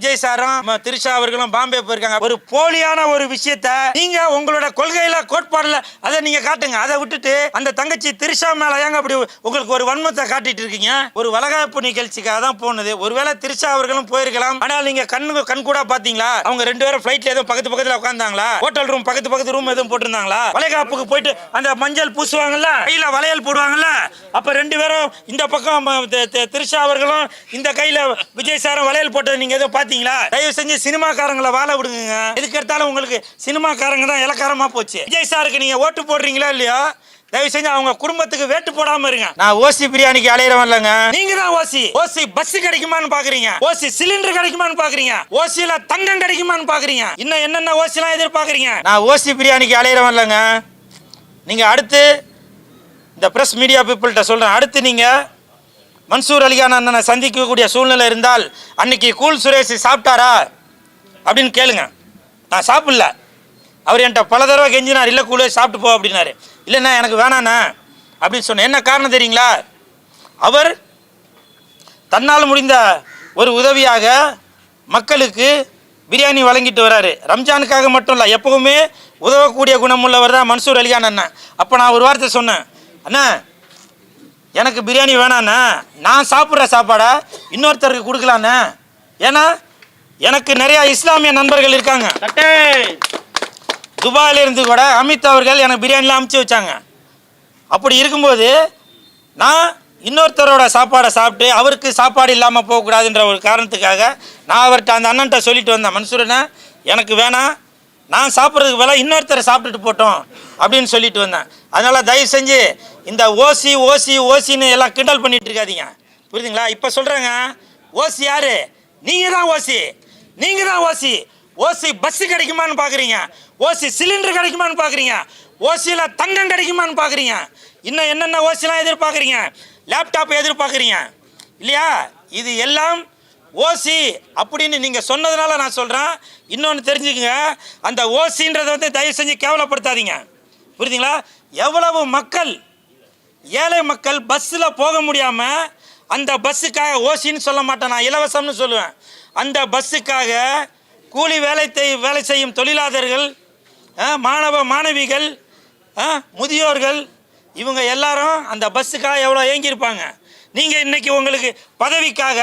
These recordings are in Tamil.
விஜய் சாரும் திரிஷா அவர்களும் பாம்பே போயிருக்காங்க. ஒரு போலியான ஒரு விஷயத்தை நீங்க உங்களோட கொள்கையில கோட்பாடுல அதை நீங்க காட்டுங்க. அதை விட்டுட்டு அந்த தங்கச்சி திரிஷா மேல ஏங்க அப்படி உங்களுக்கு ஒரு வன்மத்தை காட்டிட்டு இருக்கீங்க? ஒரு வளகாப்பு நிகழ்ச்சிக்காக தான் போனது. ஒருவேளை திரிஷா அவர்களும் போயிருக்கலாம். ஆனால் நீங்க கண் கூட பாத்தீங்களா? அவங்க ரெண்டு பேரும் ஃபிளைட்ல ஏதோ பக்கத்துல உட்கார்ந்தாங்களா? ஹோட்டல் ரூம் பக்கத்து ரூம் எதுவும் போட்டிருந்தாங்களா? வளைகாப்புக்கு போயிட்டு அந்த மஞ்சள் பூசுவாங்கல்ல, கையில வளையல் போடுவாங்கல்ல, அப்ப ரெண்டு பேரும் இந்த பக்கம் திரிஷா அவர்களும் இந்த கையில விஜய் சாரும் வளையல் போட்டது நீங்க எதுவும் பாத்தீங்களா? தயவு செஞ்சு சினிமாக்காரங்களை வாழ விடுங்க. எதுக்கு எடுத்தாலும் உங்களுக்கு சினிமாக்காரங்க தான் இலக்காரமா போச்சு. விஜய் சாருக்கு நீங்க ஓட்டு போடுறீங்களா இல்லையா? தயவு செஞ்சு அவங்க குடும்பத்துக்கு வேட்டு போடாம இருங்க. நான் ஓசி பிரியாணிக்கு அலையறவன் இல்லங்க. நீங்க தான் ஓசி பஸ் கிடைக்குமான்னு பாக்குறீங்க, ஓசி சிலிண்டர் கிடைக்குமான்னு பாக்குறீங்க, ஓசில தங்கம் கிடைக்குமான்னு பாக்குறீங்க, இன்னும் என்னென்ன ஓசிலாம் எதிர்பார்க்கறீங்க. நான் ஓசி பிரியாணிக்கு அலையறவன் இல்லங்க. நீங்க அடுத்து இந்த பிரஸ் மீடியா பீப்புள்கிட்ட சொல்றேன், அடுத்து நீங்க மன்சூர் அலிகான் அண்ணனை சந்திக்கக்கூடிய சூழ்நிலை இருந்தால் அன்னைக்கு கூல் சுரேஷ் சாப்பிட்டாரா அப்படின்னு கேளுங்க. நான் சாப்பிடல, அவர் என்கிட்ட பல தடவை கெஞ்சினார், இல்லை கூலே சாப்பிட்டு போ அப்படின்னாரு. இல்லைண்ணா எனக்கு வேணாண்ணா அப்படின்னு சொன்னேன். என்ன காரணம் தெரியுங்களா? அவர் தன்னால் முடிந்த ஒரு உதவியாக மக்களுக்கு பிரியாணி வழங்கிட்டு வராரு. ரம்ஜானுக்காக மட்டும் இல்லை, எப்பவுமே உதவக்கூடிய குணமுள்ளவர் தான் மன்சூர் அலிகான் அண்ணன். அப்போ நான் ஒரு வார்த்தை சொன்னேன், அண்ணா எனக்கு பிரியாணி வேணாண்ணா, நான் சாப்பிட்ற சாப்பாடை இன்னொருத்தருக்கு கொடுக்கலாண்ணே. ஏன்னா எனக்கு நிறையா இஸ்லாமிய நண்பர்கள் இருக்காங்க. துபாயிலிருந்து கூட அமித் அவர்கள் எனக்கு பிரியாணிலாம் அமுச்சு வச்சாங்க. அப்படி இருக்கும்போது நான் இன்னொருத்தரோட சாப்பாடை சாப்பிட்டு அவருக்கு சாப்பாடு இல்லாமல் போகக்கூடாதுன்ற ஒரு காரணத்துக்காக நான் அவர்கிட்ட அந்த அண்ணன்ட்ட சொல்லிட்டு வந்தேன், மன்சூரண்ணா எனக்கு வேணாம், நான் சாப்பிட்றதுக்கு வேலை இன்னொருத்தரை சாப்பிட்டுட்டு போட்டோம் அப்படின்னு சொல்லிட்டு வந்தேன். அதனால் தயவு செஞ்சு இந்த ஓசின்னு எல்லாம் கிண்டல் பண்ணிட்டு இருக்காதீங்க, புரியுதுங்களா? இப்போ சொல்கிறேங்க, ஓசி யாரு? நீங்கள் தான் ஓசி. ஓசி பஸ்ஸு கிடைக்குமான்னு பார்க்குறீங்க, ஓசி சிலிண்டர் கிடைக்குமான்னு பார்க்குறீங்க, ஓசியில் தங்கம் கிடைக்குமான்னு பார்க்குறீங்க, இன்னும் என்னென்ன ஓசிலாம் எதிர்பார்க்குறீங்க, லேப்டாப் எதிர்பார்க்குறீங்க இல்லையா? இது எல்லாம் ஓசி அப்படின்னு நீங்கள் சொன்னதுனால நான் சொல்கிறேன். இன்னொன்று தெரிஞ்சுக்கங்க, அந்த ஓசின்றதை வந்து தயவு செஞ்சு கேவலப்படுத்தாதீங்க, புரியுதுங்களா? எவ்வளவு மக்கள், ஏழை மக்கள் பஸ்ஸில் போக முடியாமல் அந்த பஸ்ஸுக்காக, ஓசின்னு சொல்ல மாட்டேன் நான், இலவசம்னு சொல்லுவேன், அந்த பஸ்ஸுக்காக கூலி வேலை செய்யும் தொழிலாளர்கள், மாணவ மாணவிகள், முதியோர்கள், இவங்க எல்லாரும் அந்த பஸ்ஸுக்காக எவ்வளோ ஏங்கியிருப்பாங்க. நீங்கள் இன்றைக்கி உங்களுக்கு பதவிக்காக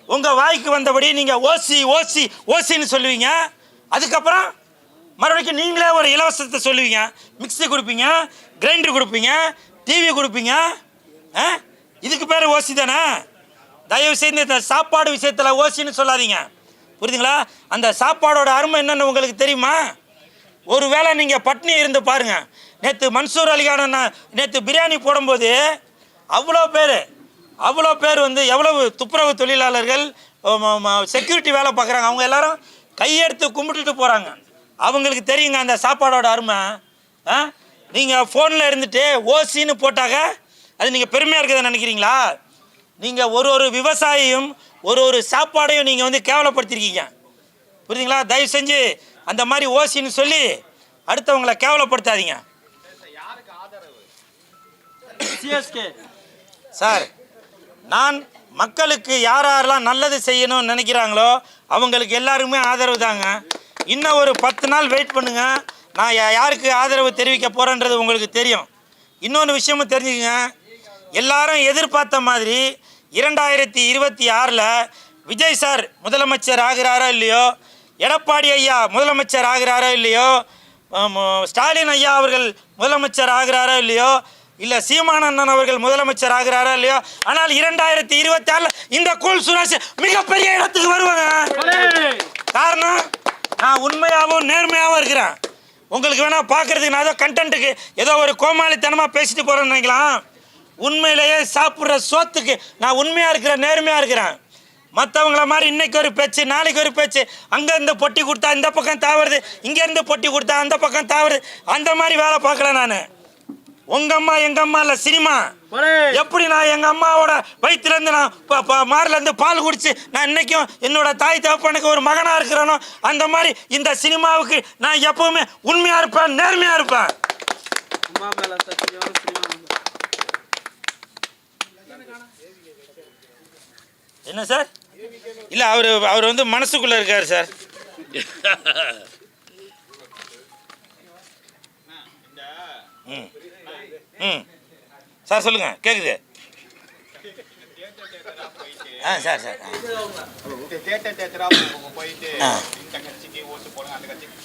உங்கள் வாய்க்கு வந்தபடி நீங்கள் ஓசின்னு சொல்லுவீங்க. அதுக்கப்புறம் மறுபடியும் நீங்களே ஒரு இலவசத்தை சொல்லுவீங்க, மிக்ஸி கொடுப்பீங்க, கிரைண்டர் கொடுப்பீங்க, டிவி கொடுப்பீங்க. இதுக்கு பேர் ஓசி தானே? தயவு செய்து இந்த சாப்பாடு விஷயத்தில் ஓசின்னு சொல்லாதீங்க, புரியுதுங்களா? அந்த சாப்பாடோட அருமை என்னென்னு உங்களுக்கு தெரியுமா? ஒரு வேளை நீங்கள் பட்னி இருந்து பாருங்கள். நேற்று மன்சூர் அலிகான் நேற்று பிரியாணி போடும்போது அவ்வளோ பேர் வந்து எவ்வளவு துப்புரவு தொழிலாளர்கள், செக்யூரிட்டி வேலை பார்க்குறாங்க, அவங்க எல்லாரும் கையெடுத்து கும்பிட்டுட்டு போகிறாங்க. அவங்களுக்கு தெரியுங்க அந்த சாப்பாடோட அருமை. நீங்கள் ஃபோனில் இருந்துட்டு ஓசின்னு போட்டாங்க அது நீங்கள் பெருமையாக இருக்கிறத நினைக்கிறீங்களா? நீங்கள் ஒரு விவசாயியும் ஒரு சாப்பாடையும் நீங்கள் வந்து கேவலப்படுத்திருக்கீங்க, புரியுதுங்களா? தயவு செஞ்சு அந்த மாதிரி ஓசின்னு சொல்லி அடுத்தவங்களை கேவலப்படுத்தாதீங்க. சார், நான் மக்களுக்கு யாரெல்லாம் நல்லது செய்யணும்னு நினைக்கிறாங்களோ அவங்களுக்கு எல்லாருமே ஆதரவு தாங்க. இன்னும் ஒரு 10 நாள் வெயிட் பண்ணுங்க, நான் யாருக்கு ஆதரவு தெரிவிக்க போகிறேன்றது உங்களுக்கு தெரியும். இன்னொன்று விஷயமும் தெரிஞ்சுக்கங்க, எல்லாரும் எதிர்பார்த்த மாதிரி 2026 விஜய் சார் முதலமைச்சர் ஆகிறாரோ இல்லையோ, எடப்பாடி ஐயா முதலமைச்சர் ஆகிறாரோ இல்லையோ, ஸ்டாலின் ஐயா அவர்கள் முதலமைச்சர் ஆகிறாரோ இல்லையோ, இல்லை சீமான் அண்ணன் அவர்கள் முதலமைச்சர் ஆகிறாரோ இல்லையோ, ஆனால் 2026 இந்த கூல் சுரேஷ் மிகப்பெரிய இடத்துக்கு வருவாங்க. காரணம், நான் உண்மையாகவும் நேர்மையாகவும் இருக்கிறேன். உங்களுக்கு வேணா பார்க்கறதுக்கு நான் ஏதோ கண்டென்ட்டுக்கு ஏதோ ஒரு கோமாளித்தனமாக பேசிட்டு போகிறேன்னு நினைக்கலாம். உண்மையிலேயே சாப்பிட்ற சோத்துக்கு நான் உண்மையாக இருக்கிறேன், நேர்மையாக இருக்கிறேன். மற்றவங்கள மாதிரி இன்னைக்கு ஒரு பேச்சு, நாளைக்கு ஒரு பேச்சு, அங்கேருந்து பொட்டி கொடுத்தா இந்த பக்கம் தாவறது, இங்கேருந்து பொட்டி கொடுத்தா அந்த பக்கம் தாவறது, அந்த மாதிரி வேலை பார்க்கல நான். உங்கள் அம்மா எங்கள் அம்மா இல்லை, சினிமா. எப்படி நான் எங்கள் அம்மாவோட வயிற்றுலேருந்து நான் மாரிலேருந்து பால் குடிச்சு நான் இன்னைக்கும் என்னோட தாய் தகப்பனுக்கு ஒரு மகனாக இருக்கிறேனோ, அந்த மாதிரி இந்த சினிமாவுக்கு நான் எப்பவுமே உண்மையாக இருப்பேன், நேர்மையாக இருப்பேன். என்ன சார்? இல்லை அவர் வந்து மனசுக்குள்ளே இருக்கார் சார். ம் ம் சார் சொல்லுங்கள், கேட்குது. சார் போயிட்டு இந்த கட்சிக்கு ஓட்டு போடுங்க அந்த கட்சிக்கு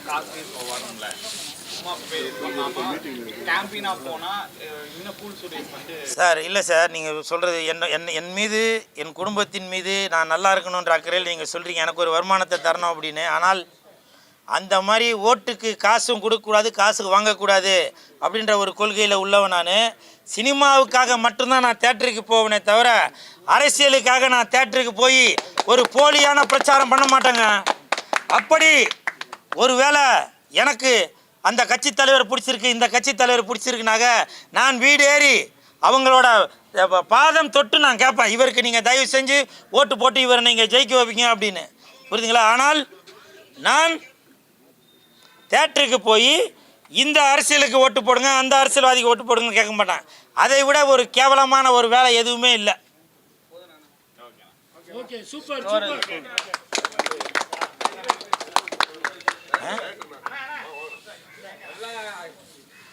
காசு வரும்ல, கேம்பீனா போனா இன்னும் கூல் சுரேஷ் வந்து சார். இல்லை சார், நீங்கள் சொல்கிறது என் மீது, என் குடும்பத்தின் மீது நான் நல்லா இருக்கணுன்ற அக்கறையில் நீங்கள் சொல்கிறீங்க எனக்கு ஒரு வருமானத்தை தரணும் அப்படின்னு. ஆனால் அந்த மாதிரி ஓட்டுக்கு காசும் கொடுக்கக்கூடாது, காசுக்கு வாங்கக்கூடாது அப்படின்ற ஒரு கொள்கையில் உள்ளவன் நான். சினிமாவுக்காக மட்டும்தான் நான் தேட்டருக்கு போவேனே தவிர அரசியலுக்காக நான் தேட்டருக்கு போய் ஒரு போலியான பிரச்சாரம் பண்ண மாட்டேங்க. அப்படி ஒரு வேளை எனக்கு அந்த கட்சி தலைவர் பிடிச்சிருக்கு, இந்த கட்சி தலைவர் பிடிச்சிருக்குனாக நான் வீடு ஏறி அவங்களோட பாதம் தொட்டு நான் கேட்பேன், இவருக்கு நீங்கள் தயவு செஞ்சு ஓட்டு போட்டு இவரை நீங்கள் ஜெயிக்க வைப்பீங்க அப்படின்னு. புரியுதுங்களா? ஆனால் நான் தேட்டருக்கு போய் இந்த அரசியலுக்கு ஓட்டு போடுங்க, அந்த அரசியல்வாதிக்கு ஓட்டு போடுங்கன்னு கேட்க மாட்டேன். அதை விட ஒரு கேவலமான ஒரு வேலை எதுவுமே இல்லை.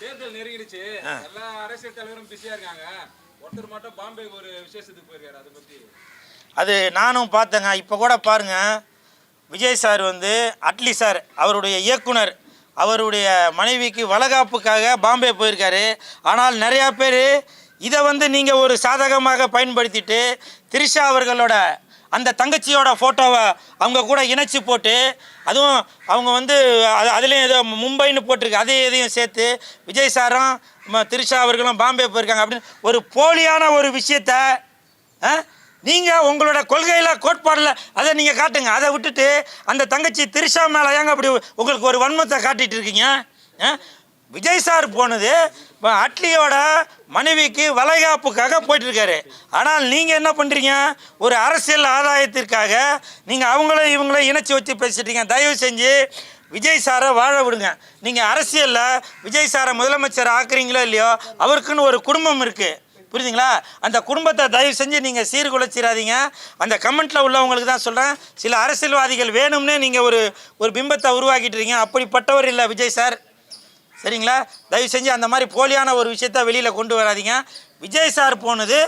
தேர்தல் நெருங்கிடுச்சு, எல்லா அரசியல் தலைவரும் பிஸியா இருக்காங்க, ஒருத்தர் மட்டும் பாம்பேக்கு ஒரு விசேஷத்துக்கு போயிருக்காரு. அதை பத்தி அது நானும் பார்த்தேங்க. இப்போ கூட பாருங்கள், விஜய் சார் வந்து அட்லி சார் அவருடைய இயக்குனர் அவருடைய மனைவிக்கு வளகாப்புக்காக பாம்பே போயிருக்காரு. ஆனால் நிறையா பேர் இதை வந்து நீங்கள் ஒரு சாதகமாக பயன்படுத்திட்டு திரிஷா அவர்களோட அந்த தங்கச்சியோட ஃபோட்டோவை அவங்க கூட இணைச்சி போட்டு, அதுவும் அவங்க வந்து அதுலேயும் ஏதோ மும்பைன்னு போட்டிருக்கு, அதையும் சேர்த்து விஜய் சாரும் திரிஷா அவர்களும் பாம்பே போயிருக்காங்க அப்படின்னு ஒரு போலியான ஒரு விஷயத்தை நீங்கள் உங்களோட கொள்கையில் கோட்பாடில் அதை நீங்கள் காட்டுங்க. அதை விட்டுட்டு அந்த தங்கச்சி திரிஷா மேலே ஏங்க அப்படி உங்களுக்கு ஒரு வன்மத்தை காட்டிகிட்டு இருக்கீங்க? விஜய் சார் போனது அட்லியோட மனைவிக்கு வளைகாப்புக்காக போயிட்டுருக்காரு. ஆனால் நீங்கள் என்ன பண்ணுறீங்க, ஒரு அரசியல் ஆதாயத்திற்காக நீங்கள் அவங்களும் இவங்களும் இணைச்சி வச்சு பேசிட்டீங்க. தயவு செஞ்சு விஜய் சாரை வாழ விடுங்க. நீங்கள் அரசியலில் விஜய் சாரை முதலமைச்சர் ஆக்குறீங்களோ இல்லையோ, அவருக்குன்னு ஒரு குடும்பம் இருக்குது. புரியுதுங்களா? அந்த குடும்பத்தை தயவு செஞ்சு நீங்கள் சீர்குலைச்சிடாதீங்க. அந்த கமெண்ட்டில் உள்ளவங்களுக்கு தான் சொல்கிறேன், சில அரசியல்வாதிகள் வேணும்னே நீங்கள் ஒரு பிம்பத்தை உருவாக்கிட்டு இருக்கீங்க. அப்படிப்பட்டவர் இல்லை விஜய் சார், சரிங்களா? தயவு செஞ்சு அந்த மாதிரி போலியான ஒரு விஷயத்த வெளியில் கொண்டு வராதிங்க. விஜய் சார் போனது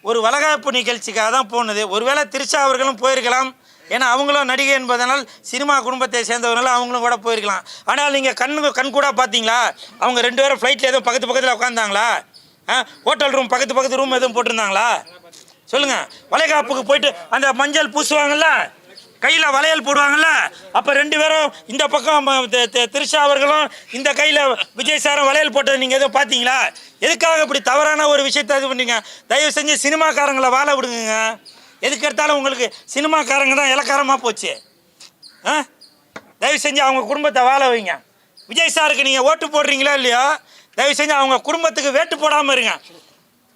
ஒரு வளகாப்பு நிகழ்ச்சிக்காக தான் போனது. ஒருவேளை திரிஷா அவர்களும் போயிருக்கலாம், ஏன்னா அவங்களும் நடிகை என்பதனால் சினிமா குடும்பத்தை சேர்ந்தவர்களும் அவங்களும் கூட போயிருக்கலாம். ஆனால் நீங்கள் கண் கூட பார்த்தீங்களா, அவங்க 2 பேரும் ஃப்ளைட்டில் எதுவும் பக்கத்தில் உட்காந்தாங்களா? ஹோட்டல் ரூம் பக்கத்து ரூம் எதுவும் போட்டிருந்தாங்களா? சொல்லுங்கள். வளைகாப்புக்கு போயிட்டு அந்த மஞ்சள் பூசுவாங்கள்ல, கையில் வளையல் போடுவாங்கள்ல, அப்போ 2 பேரும் இந்த பக்கம் திரிஷா அவர்களும் இந்த கையில் விஜய் சாரும் வளையல் போட்டது நீங்கள் எதுவும் பார்த்தீங்களா? எதுக்காக இப்படி தவறான ஒரு விஷயத்தை இது பண்ணீங்க? தயவு செஞ்சு சினிமாக்காரங்களை வாழ விடுங்க. எதுக்கு எடுத்தாலும் உங்களுக்கு சினிமாக்காரங்க தான் இலக்காரமாக போச்சு. தயவு செஞ்சு அவங்க குடும்பத்தை வாழ வைங்க. விஜய் சாருக்கு நீங்கள் ஓட்டு போடுறீங்களோ இல்லையோ, தயவு செஞ்சு அவங்க குடும்பத்துக்கு வேட்டு போடாமல் இருங்க.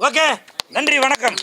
ஓகே, நன்றி, வணக்கம்.